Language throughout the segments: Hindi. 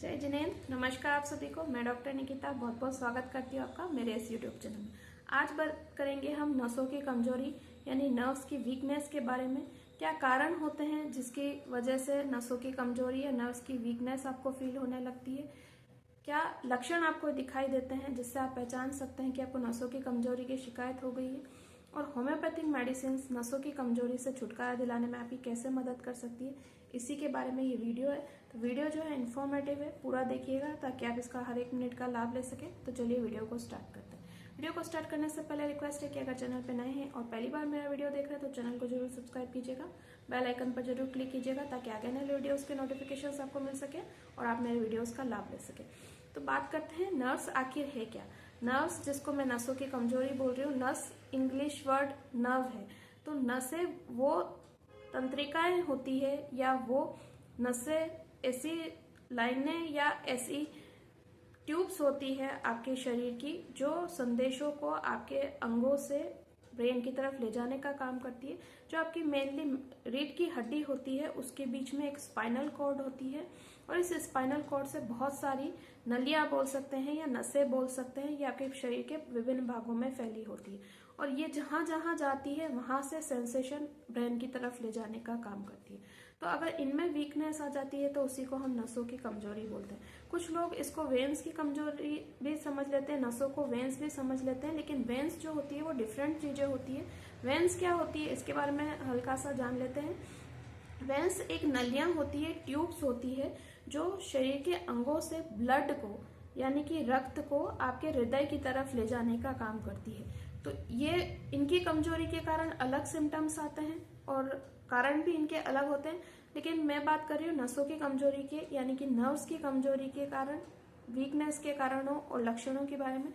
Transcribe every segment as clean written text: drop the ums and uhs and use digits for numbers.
जय जिनेंद्र, नमस्कार आप सभी को। मैं डॉक्टर निकिता बहुत बहुत स्वागत करती हूँ आपका मेरे इस यूट्यूब चैनल में। आज बात करेंगे हम नसों की कमजोरी यानी नर्व्स की वीकनेस के बारे में। क्या कारण होते हैं जिसकी वजह से नसों की कमजोरी या नर्व्स की वीकनेस आपको फील होने लगती है। क्या लक्षण आपको दिखाई देते हैं जिससे आप पहचान सकते हैं कि आपको नसों की कमजोरी की शिकायत हो गई है। और होम्योपैथिक मेडिसिन नसों की कमजोरी से छुटकारा दिलाने में आपकी कैसे मदद कर सकती है, इसी के बारे में ये वीडियो है। तो वीडियो जो है इन्फॉर्मेटिव है, पूरा देखिएगा ताकि आप इसका हर एक मिनट का लाभ ले सकें। तो चलिए वीडियो को स्टार्ट करते हैं। वीडियो को स्टार्ट करने से पहले रिक्वेस्ट है कि अगर चैनल पर नए हैं और पहली बार मेरा वीडियो देख रहे हैं तो चैनल को जरूर सब्सक्राइब कीजिएगा, बेल आइकन पर जरूर क्लिक कीजिएगा ताकि आगे नए वीडियोस के नोटिफिकेशन आपको मिल सके और आप मेरे वीडियोस का लाभ ले सके। तो बात करते हैं नर्व्स आखिर है क्या। नर्व्स, जिसको मैं नसों की कमजोरी बोल रही हूँ, नस इंग्लिश वर्ड नर्व है। तो नसें वो तंत्रिकाएं होती है या वो नसें ऐसी लाइनें या ऐसी ट्यूब्स होती है आपके शरीर की जो संदेशों को आपके अंगों से ब्रेन की तरफ ले जाने का काम करती है। जो आपकी मेनली रीढ़ की हड्डी होती है उसके बीच में एक स्पाइनल कॉर्ड होती है और इस स्पाइनल कॉर्ड से बहुत सारी नलियां बोल सकते हैं या नसें बोल सकते हैं, ये आपके शरीर के विभिन्न भागों में फैली होती है और ये जहां जहां जाती है वहां से सेंसेशन ब्रेन की तरफ ले जाने का काम करती है। तो अगर इनमें वीकनेस आ जाती है तो उसी को हम नसों की कमजोरी बोलते हैं। कुछ लोग इसको वेन्स की कमजोरी भी समझ लेते हैं, नसों को वेन्स भी समझ लेते हैं, लेकिन वेन्स जो होती है वो डिफरेंट चीजें होती है। वेन्स क्या होती है इसके बारे में हल्का सा जान लेते हैं। वेन्स एक नलियां होती है, ट्यूब्स होती है जो शरीर के अंगों से ब्लड को यानी कि रक्त को आपके हृदय की तरफ ले जाने का काम करती है। तो ये इनकी कमजोरी के कारण अलग सिम्टम्स आते हैं और कारण भी इनके अलग होते हैं, लेकिन मैं बात कर रही हूँ नसों की कमजोरी के यानी कि नर्व्स की कमजोरी के कारण, वीकनेस के कारणों और लक्षणों के बारे में।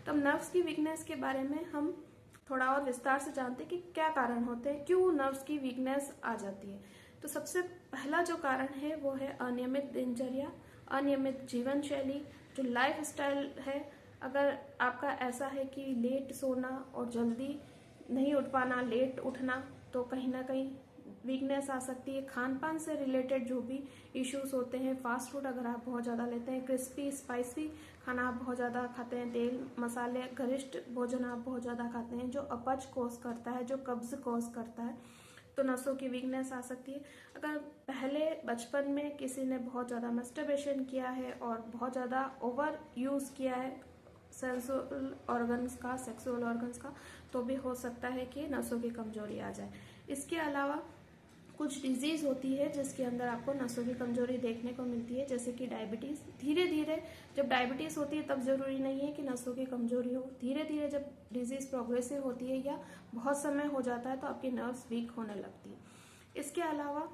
तो नर्व्स की वीकनेस के बारे में हम थोड़ा और विस्तार से जानते हैं कि क्या कारण होते हैं, क्यों नर्व्स की वीकनेस आ जाती है। तो सबसे पहला जो कारण है वो है अनियमित दिनचर्या, अनियमित जीवन शैली, जो लाइफ स्टाइल है। अगर आपका ऐसा है कि लेट सोना और जल्दी नहीं उठ पाना, लेट उठना, तो कहीं ना कहीं वीकनेस आ सकती है। खान पान से रिलेटेड जो भी इश्यूज होते हैं, फास्ट फूड अगर आप बहुत ज़्यादा लेते हैं, क्रिस्पी स्पाइसी खाना आप बहुत ज़्यादा खाते हैं, तेल मसाले गरिष्ठ भोजन आप बहुत ज़्यादा खाते हैं, जो अपच कॉज करता है, जो कब्ज कॉज करता है, तो नसों की वीकनेस आ सकती है। अगर पहले बचपन में किसी ने बहुत ज़्यादा मस्टरबेशन किया है और बहुत ज़्यादा ओवर यूज़ किया है सेंसुअल ऑर्गन्स का, सेक्सुअल ऑर्गन्स का, तो भी हो सकता है कि नसों की कमजोरी आ जाए। इसके अलावा कुछ डिजीज होती है जिसके अंदर आपको नसों की कमजोरी देखने को मिलती है, जैसे कि डायबिटीज। धीरे धीरे जब डायबिटीज होती है तब जरूरी नहीं है कि नसों की कमजोरी हो। धीरे धीरे जब डिजीज प्रोग्रेसिव होती है या बहुत समय हो जाता है तो आपकी नर्व्स वीक होने लगती है। इसके अलावा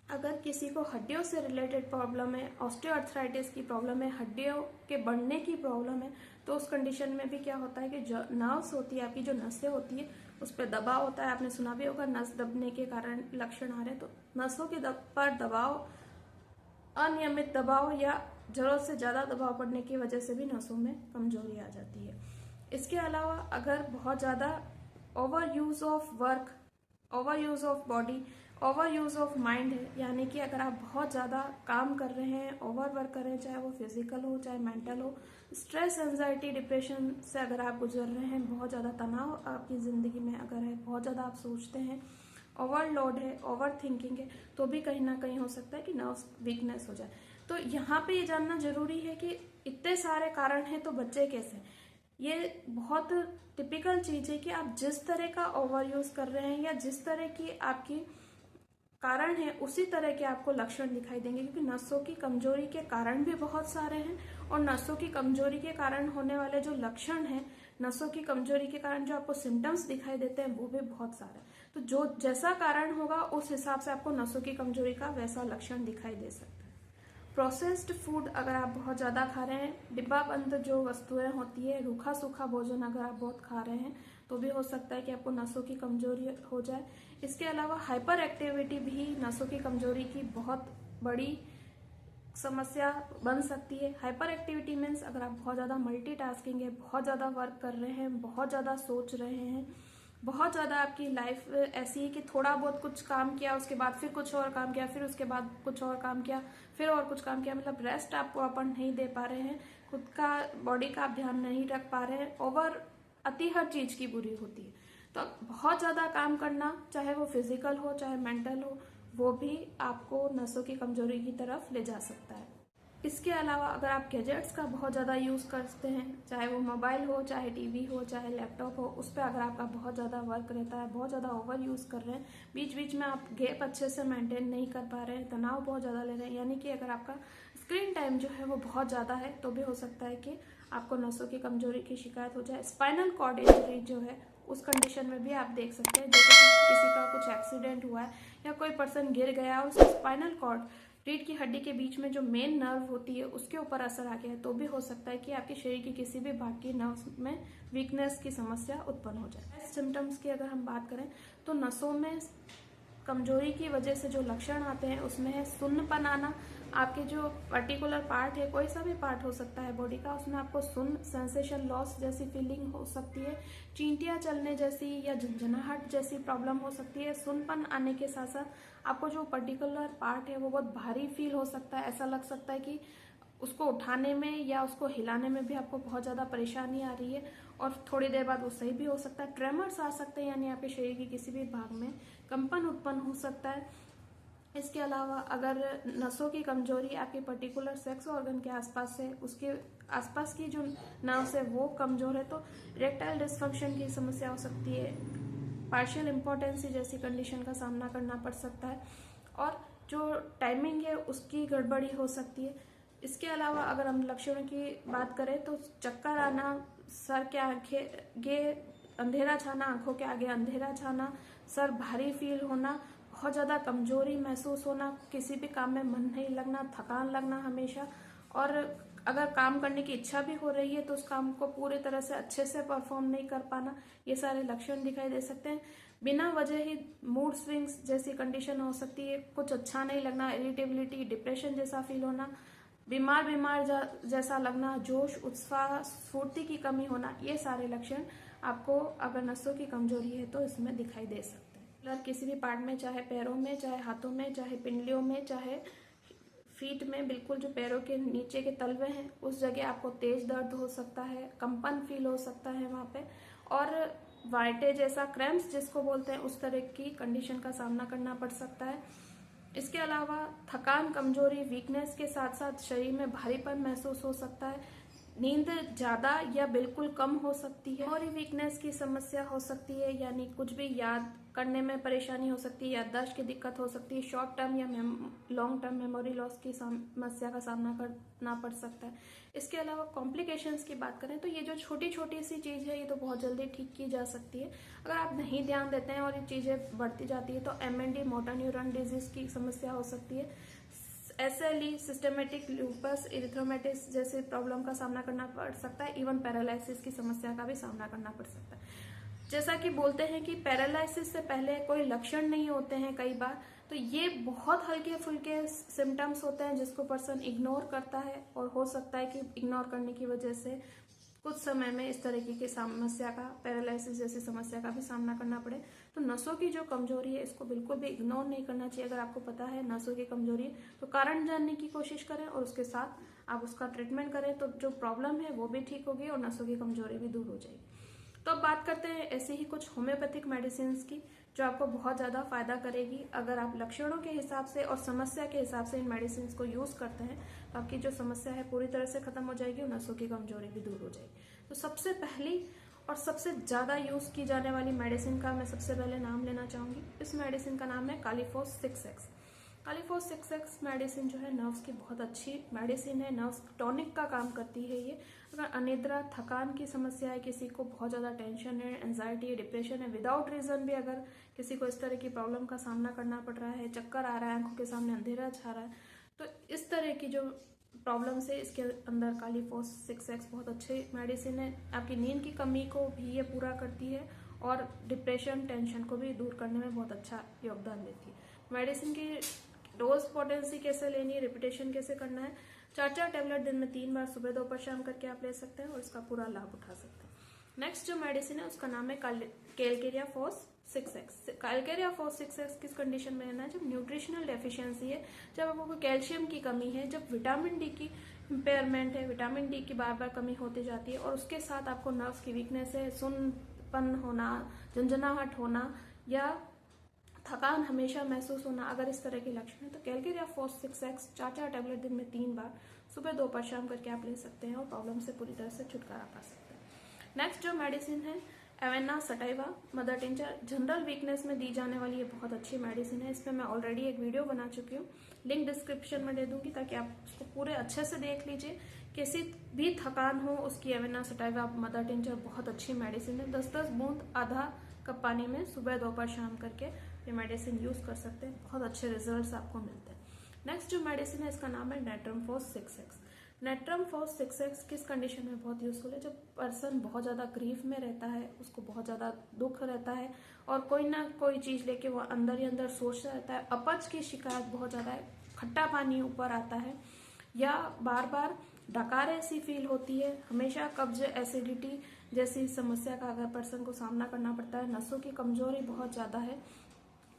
अगर किसी को हड्डियों से रिलेटेड प्रॉब्लम है, ऑस्टियोआर्थराइटिस की प्रॉब्लम है, हड्डियों के बढ़ने की प्रॉब्लम है, तो उस कंडीशन में भी क्या होता है कि जो नर्व्स होती है, आपकी जो नसें होती है, उस पर दबाव होता है। आपने सुना भी होगा नस दबने के कारण लक्षण आ रहे हैं। तो नसों के पर दबाव, अनियमित दबाव या जरूरत से ज्यादा दबाव पड़ने की वजह से भी नसों में कमजोरी आ जाती है। इसके अलावा अगर बहुत ज्यादा over use of work, over use of body, over use of mind है, यानी कि अगर आप बहुत ज्यादा काम कर रहे हैं, ओवर वर्क कर रहे हैं, चाहे वो फिजिकल हो चाहे मेंटल हो, स्ट्रेस, एंजाइटी, डिप्रेशन से अगर आप गुजर रहे हैं, बहुत ज्यादा तनाव आपकी जिंदगी में अगर है, बहुत ज्यादा आप सोचते हैं, ओवरलोड है, ओवर थिंकिंग है, तो भी कहीं ना कहीं हो सकता है कि नर्व्स वीकनेस हो जाए। तो यहाँ पे ये जानना जरूरी है कि इतने सारे कारण हैं तो बच्चे कैसे। ये बहुत टिपिकल चीज है कि आप जिस तरह का ओवर यूज कर रहे हैं या जिस तरह की आपकी कारण है उसी तरह के आपको लक्षण दिखाई देंगे, क्योंकि नसों की कमजोरी के कारण भी बहुत सारे हैं और नसों की कमजोरी के कारण होने वाले जो लक्षण हैं, नसों की कमजोरी के कारण जो आपको सिम्टम्स दिखाई देते हैं, वो भी बहुत सारे। तो जो जैसा कारण होगा उस हिसाब से आपको नसों की कमजोरी का वैसा लक्षण दिखाई दे सकता है। प्रोसेस्ड फूड अगर आप बहुत ज़्यादा खा रहे हैं, डिब्बाबंद जो वस्तुएं होती है, रूखा सूखा भोजन अगर आप बहुत खा रहे हैं, तो भी हो सकता है कि आपको नसों की कमजोरी हो जाए। इसके अलावा हाइपर एक्टिविटी भी नसों की कमजोरी की बहुत बड़ी समस्या बन सकती है। हाइपर एक्टिविटी मीन्स अगर आप बहुत ज़्यादा मल्टीटास्किंग है, बहुत ज़्यादा वर्क कर रहे हैं, बहुत ज़्यादा सोच रहे हैं, बहुत ज़्यादा आपकी लाइफ ऐसी है कि थोड़ा बहुत कुछ काम किया, उसके बाद फिर कुछ और काम किया, फिर उसके बाद कुछ और काम किया, फिर और कुछ काम किया, मतलब रेस्ट आप प्रॉपर नहीं दे पा रहे हैं, खुद का बॉडी का आप ध्यान नहीं रख पा रहे हैं, ओवर अति हर चीज़ की बुरी होती है। तो बहुत ज़्यादा काम करना, चाहे वो फिजिकल हो चाहे मेंटल हो, वो भी आपको नसों की कमजोरी की तरफ ले जा सकता है। इसके अलावा अगर आप गैजेट्स का बहुत ज़्यादा यूज़ करते हैं, चाहे वो मोबाइल हो चाहे टीवी हो चाहे लैपटॉप हो, उस पर अगर आपका बहुत ज़्यादा वर्क रहता है, बहुत ज़्यादा ओवर यूज़ कर रहे हैं, बीच बीच में आप गैप अच्छे से मेंटेन नहीं कर पा रहे हैं, तनाव बहुत ज़्यादा ले रहे हैं, यानी कि अगर आपका स्क्रीन टाइम जो है वो बहुत ज़्यादा है, तो भी हो सकता है कि आपको नसों की कमजोरी की शिकायत हो जाए। स्पाइनल कॉर्ड इंजरी जो है उस कंडीशन में भी आप देख सकते हैं, जैसे कि किसी का कुछ एक्सीडेंट हुआ है या कोई पर्सन गिर गया और उसका स्पाइनल कॉर्ड, रीढ़ की हड्डी के बीच में जो मेन नर्व होती है उसके ऊपर असर आ गया है, तो भी हो सकता है कि आपके शरीर के किसी भी भाग की नर्व में वीकनेस की समस्या उत्पन्न हो जाए। सिम्टम्स की अगर हम बात करें तो नसों में कमजोरी की वजह से जो लक्षण आते हैं उसमें है सुन्नपन आना। आपके जो पर्टिकुलर पार्ट है, कोई सा भी पार्ट हो सकता है बॉडी का, उसमें आपको सुन्न सेंसेशन लॉस जैसी फीलिंग हो सकती है, चींटियां चलने जैसी या झंझनाहट जैसी प्रॉब्लम हो सकती है। सुन्नपन आने के साथ साथ आपको जो पर्टिकुलर पार्ट है वो बहुत भारी फील हो सकता है, ऐसा लग सकता है कि उसको उठाने में या उसको हिलाने में भी आपको बहुत ज़्यादा परेशानी आ रही है, और थोड़ी देर बाद वो सही भी हो सकता है। ट्रेमर्स आ सकते हैं, यानी आपके शरीर के किसी भी भाग में कंपन उत्पन्न हो सकता है। इसके अलावा अगर नसों की कमजोरी आपके पर्टिकुलर सेक्स ऑर्गन के आसपास है, उसके आसपास की जो नर्व्स है वो कमजोर है, तो इरेक्टाइल डिसफंक्शन की समस्या हो सकती है, पार्शियल इम्पोर्टेंसी जैसी कंडीशन का सामना करना पड़ सकता है, और जो टाइमिंग है उसकी गड़बड़ी हो सकती है। इसके अलावा अगर हम लक्षणों की बात करें तो चक्कर आना, सर के आगे अंधेरा छाना, आंखों के आगे अंधेरा छाना, सर भारी फील होना, बहुत ज़्यादा कमजोरी महसूस होना, किसी भी काम में मन नहीं लगना, थकान लगना हमेशा, और अगर काम करने की इच्छा भी हो रही है तो उस काम को पूरी तरह से अच्छे से परफॉर्म नहीं कर पाना, ये सारे लक्षण दिखाई दे सकते हैं। बिना वजह ही मूड स्विंग्स जैसी कंडीशन हो सकती है, कुछ अच्छा नहीं लगना, इरिटेबिलिटी, डिप्रेशन जैसा फील होना, बीमार जैसा लगना, जोश उत्साह स्फूर्ति की कमी होना, ये सारे लक्षण आपको अगर नसों की कमजोरी है तो इसमें दिखाई दे सकते हैं। किसी भी पार्ट में, चाहे पैरों में, चाहे हाथों में, चाहे पिंडलियों में, चाहे फीट में, बिल्कुल जो पैरों के नीचे के तलवे हैं उस जगह आपको तेज दर्द हो सकता है, कंपन फील हो सकता है वहाँ पे, और वाइटे जैसा क्रैम्प्स जिसको बोलते हैं उस तरह की कंडीशन का सामना करना पड़ सकता है। इसके अलावा थकान, कमजोरी, वीकनेस के साथ साथ शरीर में भारीपन महसूस हो सकता है, नींद ज़्यादा या बिल्कुल कम हो सकती है, और वीकनेस की समस्या हो सकती है, यानी कुछ भी याद करने में परेशानी हो सकती है, याददाश्त की दिक्कत हो सकती है, शॉर्ट टर्म या लॉन्ग टर्म मेमोरी लॉस की समस्या का सामना करना पड़ सकता है। इसके अलावा कॉम्प्लिकेशंस की बात करें तो ये जो छोटी छोटी सी चीज़ है ये तो बहुत जल्दी ठीक की जा सकती है। अगर आप नहीं ध्यान देते हैं और ये चीज़ें बढ़ती जाती है तो MND, मोटर न्यूरॉन डिजीज की समस्या हो सकती है, SLE, सिस्टेमेटिक लूपस इरिथ्रोमाइटिस जैसे प्रॉब्लम का सामना करना पड़ सकता है, इवन पैरालिसिस की समस्या का भी सामना करना पड़ सकता है। जैसा कि बोलते हैं कि पैरालिसिस से पहले कोई लक्षण नहीं होते हैं कई बार, तो ये बहुत हल्के फुल्के सिम्टम्स होते हैं जिसको पर्सन इग्नोर करता है, और हो सकता है कि इग्नोर करने की वजह से कुछ समय में इस तरीके की समस्या का, पैरालिसिस जैसी समस्या का भी सामना करना पड़े। तो नसों की जो कमजोरी है इसको बिल्कुल भी इग्नोर नहीं करना चाहिए। अगर आपको पता है नसों की कमजोरी है तो कारण जानने की कोशिश करें और उसके साथ आप उसका ट्रीटमेंट करें, तो जो प्रॉब्लम है वो भी ठीक होगी और नसों की कमजोरी भी दूर हो जाएगी। तो अब बात करते हैं ऐसे ही कुछ होम्योपैथिक मेडिसिन की जो आपको बहुत ज़्यादा फायदा करेगी। अगर आप लक्षणों के हिसाब से और समस्या के हिसाब से इन मेडिसिन को यूज़ करते हैं तो आपकी जो समस्या है पूरी तरह से खत्म हो जाएगी और नसों की कमजोरी भी दूर हो जाएगी। तो सबसे पहली और सबसे ज़्यादा यूज़ की जाने वाली मेडिसिन का मैं सबसे पहले नाम लेना चाहूँगी। इस मेडिसिन का नाम है Kali phos 6X। Kali phos 6X medicine जो है नर्व्स की बहुत अच्छी मेडिसिन है, नर्व्स टॉनिक का काम करती है ये। अगर अनिद्रा, थकान की समस्या है, किसी को बहुत ज़्यादा टेंशन है, एंजाइटी है, डिप्रेशन है, विदाउट रीज़न भी अगर किसी को इस तरह की प्रॉब्लम का सामना करना पड़ रहा है, चक्कर आ रहा है, आंखों के सामने अंधेरा छा रहा है, तो इस तरह की जो प्रॉब्लम से इसके अंदर कालीफॉस 6X बहुत अच्छी मेडिसिन है। आपकी नींद की कमी को भी ये पूरा करती है और डिप्रेशन, टेंशन को भी दूर करने में बहुत अच्छा योगदान देती है। मेडिसिन की डोज पोटेंसी कैसे लेनी है, रिपीटेशन कैसे करना है, 4 टैबलेट दिन में 3 बार सुबह दोपहर शाम करके आप ले सकते हैं और इसका पूरा लाभ उठा सकते हैं। नेक्स्ट जो मेडिसिन है उसका नाम है Calcarea FOSS 6x। Calcarea FOSS 6x किस कंडीशन में लेना है? जब न्यूट्रिशनल डेफिशिएंसी है, जब आपको कैल्शियम की कमी है, जब विटामिन डी की इम्पेयरमेंट है, विटामिन डी की बार बार कमी होती जाती है, और उसके साथ आपको नर्व्स की वीकनेस है, सुन्नपन होना, झंझनाहट होना या थकान हमेशा महसूस होना, अगर इस तरह के लक्षण है तो कैलकेरिया फॉस 6x 4 टैबलेट दिन में 3 बार सुबह दोपहर शाम करके आप ले सकते हैं और प्रॉब्लम से पूरी तरह से छुटकारा पा सकते हैं। नेक्स्ट जो मेडिसिन है Avena sativa mother tincture, general weakness में दी जाने वाली ये बहुत अच्छी मेडिसिन है। इस पर मैं ऑलरेडी एक वीडियो बना चुकी हूँ, लिंक डिस्क्रिप्शन में दे दूंगी ताकि आप उसको पूरे अच्छे से देख लीजिए। किसी भी थकान हो उसकी एवेना सटाइवा मदर टिंचर बहुत अच्छी मेडिसिन है। 10-10 बूंद आधा कप पानी में सुबह दोपहर शाम करके ये मेडिसिन यूज कर सकते हैं, बहुत अच्छे रिजल्ट्स आपको मिलते हैं। नेक्स्ट जो मेडिसिन है इसका नाम है natrum FOSS 6x। Natrum FOSS 6x किस कंडीशन में बहुत यूजफुल है? जब पर्सन बहुत ज्यादा ग्रीफ में रहता है, उसको बहुत ज्यादा दुख रहता है और कोई ना कोई चीज लेके वो अंदर ही अंदर सोचता रहता है, अपच की शिकायत बहुत ज्यादा है, खट्टा पानी ऊपर आता है, या बार बार डकार ऐसी फील होती है, हमेशा कब्ज एसिडिटी जैसी समस्या का अगर पर्सन को सामना करना पड़ता है, नसों की कमजोरी बहुत ज्यादा है,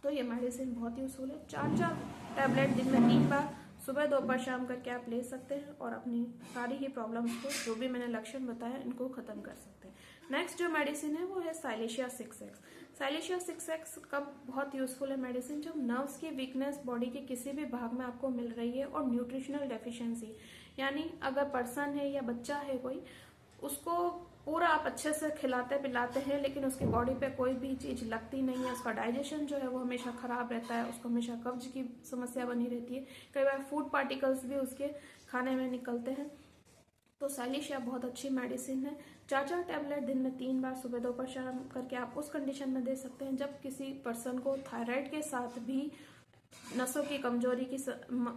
तो ये मेडिसिन बहुत यूजफुल है। 4 टैबलेट दिन में 3 बार सुबह दोपहर शाम करके आप ले सकते हैं और अपनी सारी ही प्रॉब्लम्स को, जो भी मैंने लक्षण बताया, इनको खत्म कर सकते हैं। नेक्स्ट जो मेडिसिन है वो है साइलेशिया 6x। साइलेशिया 6x कब बहुत यूजफुल है मेडिसिन? जब नर्व्स की वीकनेस बॉडी के किसी भी भाग में आपको मिल रही है और न्यूट्रिशनल डेफिशिएंसी, यानी अगर पर्सन है या बच्चा है कोई, उसको पूरा आप अच्छे से खिलाते पिलाते हैं लेकिन उसकी बॉडी पे कोई भी चीज लगती नहीं है, उसका डाइजेशन जो है वो हमेशा खराब रहता है, उसको हमेशा कब्ज की समस्या बनी रहती है, कई बार फूड पार्टिकल्स भी उसके खाने में निकलते हैं, तो साइलेशिया बहुत अच्छी मेडिसिन है। 4 टैबलेट दिन में 3 बार सुबह दोपहर शाम करके आप उस कंडीशन में दे सकते हैं जब किसी पर्सन को थायराइड के साथ भी नसों की कमजोरी की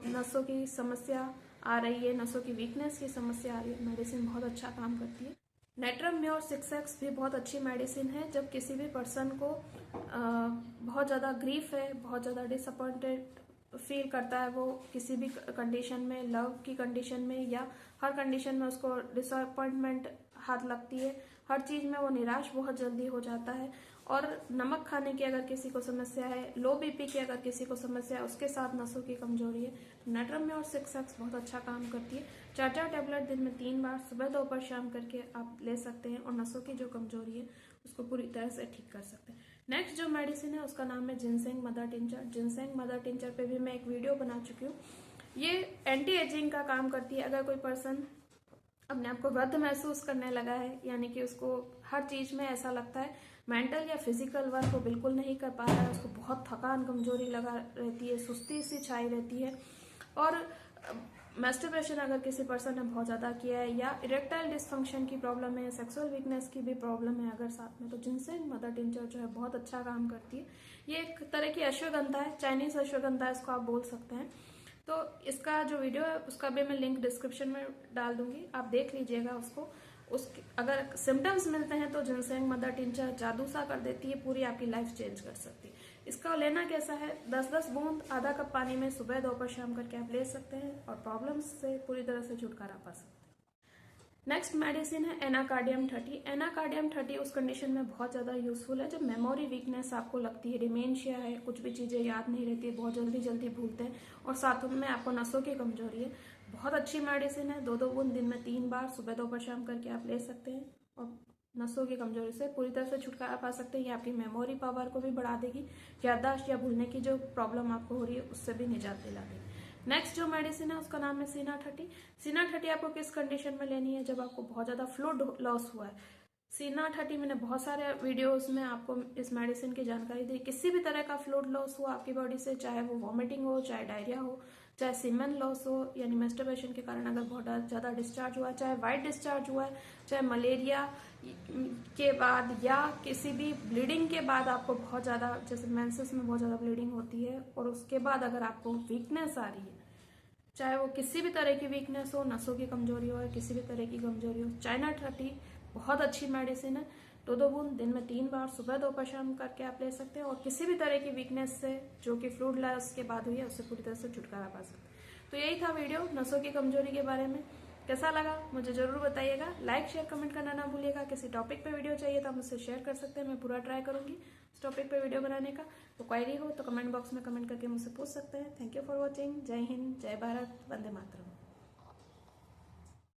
नसों की समस्या आ रही है, नसों की वीकनेस की समस्या आ रही है, मेडिसिन बहुत अच्छा काम करती है। नेट्रम म्योर 6x भी बहुत अच्छी मेडिसिन है जब किसी भी पर्सन को बहुत ज़्यादा ग्रीफ है, बहुत ज़्यादा डिसअपॉइंटेड फील करता है, वो किसी भी कंडीशन में, लव की कंडीशन में या हर कंडीशन में उसको डिसअपॉइंटमेंट हाथ लगती है, हर चीज़ में वो निराश बहुत जल्दी हो जाता है, और नमक खाने की अगर किसी को समस्या है, लो बीपी की अगर किसी को समस्या है, उसके साथ नसों की कमजोरी है, तो नेट्रम म्योर 6x बहुत अच्छा काम करती है। 4 टैबलेट दिन में 3 बार सुबह दोपहर शाम करके आप ले सकते हैं और नसों की जो कमजोरी है उसको पूरी तरह से ठीक कर सकते हैं। नेक्स्ट जो मेडिसिन है उसका नाम है ginseng mother tincture. Ginseng mother tincture पे भी मैं एक वीडियो बना चुकी हूँ। ये एंटी एजिंग का काम करती है। अगर कोई पर्सन अपने आप को वृद्ध महसूस करने लगा है, यानी कि उसको हर चीज में ऐसा लगता है, मेंटल या फिजिकल वर्क को बिल्कुल नहीं कर पा रहा है, उसको बहुत थकान कमजोरी लगा रहती है, सुस्ती सी छाई रहती है, और मैस्टरबेशन अगर किसी पर्सन ने बहुत ज्यादा किया है, या इरेक्टाइल डिसफंक्शन की प्रॉब्लम है, सेक्सुअल वीकनेस की भी प्रॉब्लम है अगर साथ में, तो जिनसेंग मदर टिंचर जो है बहुत अच्छा काम करती है। ये एक तरह की अश्वगंधा है, चाइनीज अश्वगंधा इसको आप बोल सकते हैं। तो इसका जो वीडियो है उसका भी मैं लिंक डिस्क्रिप्शन में डाल दूंगी, आप देख लीजिएगा उसको। उसके अगर सिम्टम्स मिलते हैं तो जिनसेंग मदर टिंचर जादू सा कर देती है, पूरी आपकी लाइफ चेंज कर सकती है। इसका लेना कैसा है? 10-10 बूंद आधा कप पानी में सुबह दोपहर शाम करके आप ले सकते हैं और प्रॉब्लम्स से पूरी तरह से छुटकारा पा सकते हैं। नेक्स्ट मेडिसिन है एनाकार्डियम 30। एनाकार्डियम 30 उस कंडीशन में बहुत ज्यादा यूजफुल है जब मेमोरी वीकनेस आपको लगती है, डिमेंशिया है, कुछ भी चीजें याद नहीं रहती है, बहुत जल्दी जल्दी भूलते हैं, और साथ में आपको नसों की कमजोरी है। बहुत अच्छी मेडिसिन है। 2-2 बूंद दिन में 3 बार सुबह दोपहर शाम करके आप ले सकते हैं और नसों की कमजोरी से पूरी तरह से छुटकारा पा सकते हैं। ये आपकी मेमोरी पावर को भी बढ़ा देगी, याददाश्त या भूलने की जो प्रॉब्लम आपको हो रही है उससे भी निजात दिला देगी। नेक्स्ट जो मेडिसिन है उसका नाम है सीना 30। सीना 30 आपको किस कंडीशन में लेनी है? जब आपको बहुत ज्यादा फ्लूइड लॉस हुआ है। सीना 30 मैंने बहुत सारे वीडियोस में आपको इस मेडिसिन की जानकारी दी। किसी भी तरह का फ्लूइड लॉस हो आपकी बॉडी से, चाहे वो वॉमिटिंग हो, चाहे डायरिया हो, चाहे सीमेन लॉस हो, यानी मैस्टरबेशन के कारण अगर बहुत ज्यादा डिस्चार्ज हुआ है, चाहे वाइट डिस्चार्ज हुआ है, चाहे मलेरिया के बाद या किसी भी ब्लीडिंग के बाद आपको बहुत ज्यादा, जैसे मेंसेस में बहुत ज्यादा ब्लीडिंग होती है, और उसके बाद अगर आपको वीकनेस आ रही है, चाहे वो किसी भी तरह की वीकनेस हो, नसों की कमजोरी हो या किसी भी तरह की कमजोरी हो, चाइना 30 बहुत अच्छी मेडिसिन है। 2-2 बूंद दिन में 3 बार सुबह दोपहर शाम करके आप ले सकते हैं और किसी भी तरह की वीकनेस से जो कि फ्लूइड लॉस के बाद हुई है उससे पूरी तरह से छुटकारा पा सकते हैं। तो यही था वीडियो नसों की कमजोरी के बारे में। कैसा लगा मुझे जरूर बताइएगा। लाइक शेयर कमेंट करना ना भूलिएगा। किसी टॉपिक पे वीडियो चाहिए तो आप मुझसे शेयर कर सकते हैं, मैं पूरा ट्राई करूंगी उस टॉपिक पे वीडियो बनाने का। तो क्वेरी हो तो कमेंट बॉक्स में कमेंट करके मुझसे पूछ सकते हैं। Thank you for watching. जय हिंद, जय भारत, वंदे मातरम।